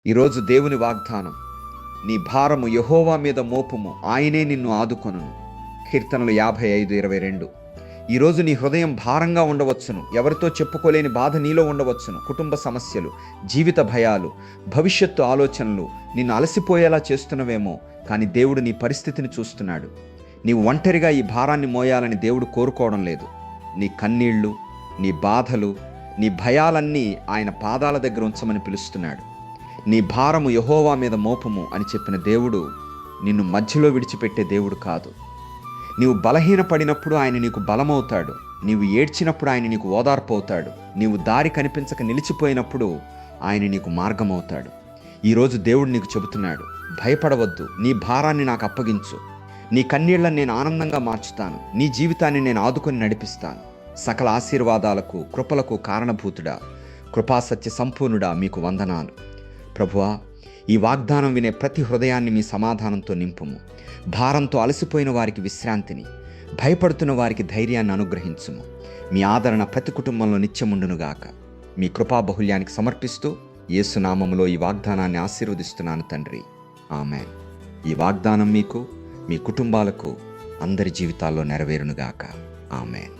ఈరోజు దేవుని వాగ్దానం, నీ భారము యెహోవా మీద మోపుము, ఆయనే నిన్ను ఆదుకొనును. కీర్తనలు 55:22. ఈరోజు నీ హృదయం భారంగా ఉండవచ్చును. ఎవరితో చెప్పుకోలేని బాధ నీలో ఉండవచ్చును. కుటుంబ సమస్యలు, జీవిత భయాలు, భవిష్యత్తు ఆలోచనలు నిన్ను అలసిపోయేలా చేస్తున్నవేమో. కానీ దేవుడు నీ పరిస్థితిని చూస్తున్నాడు. నీవు ఒంటరిగా ఈ భారాన్ని మోయాలని దేవుడు కోరుకోవడం లేదు. నీ కన్నీళ్లు, నీ బాధలు, నీ భయాలన్నీ ఆయన పాదాల దగ్గర ఉంచమని పిలుస్తున్నాడు. నీ భారము యెహోవా మీద మోపము అని చెప్పిన దేవుడు నిన్ను మధ్యలో విడిచిపెట్టే దేవుడు కాదు. నీవు బలహీనపడినప్పుడు ఆయన నీకు బలమవుతాడు. నీవు ఏడ్చినప్పుడు ఆయన నీకు ఓదార్పు అవుతాడు. నీవు దారి కనిపించక నిలిచిపోయినప్పుడు ఆయన నీకు మార్గమవుతాడు. ఈరోజు దేవుడు నీకు చెబుతున్నాడు, భయపడవద్దు, నీ భారాన్ని నాకు అప్పగించు. నీ కన్నీళ్లను నేను ఆనందంగా మార్చుతాను. నీ జీవితాన్ని నేను ఆదుకొని నడిపిస్తాను. సకల ఆశీర్వాదాలకు, కృపలకు కారణభూతుడా, కృపాసత్య సంపూర్ణుడా, మీకు వందనాలు. ప్రభువా, ఈ వాగ్దానం వినే ప్రతి హృదయాన్ని మీ సమాధానంతో నింపుము. భారంతో అలసిపోయిన వారికి విశ్రాంతిని, భయపడుతున్న వారికి ధైర్యాన్ని అనుగ్రహించుము. మీ ఆదరణ ప్రతి కుటుంబంలో నిత్యముండునుగాక. మీ కృపా బహుళ్యానికి సమర్పిస్తూ యేసు నామములో ఈ వాగ్దానాన్ని ఆశీర్వదిస్తున్నాను తండ్రి. ఆమేన్. ఈ వాగ్దానం మీకు, మీ కుటుంబాలకు, అందరి జీవితాల్లో నెరవేరునుగాక. ఆమేన్.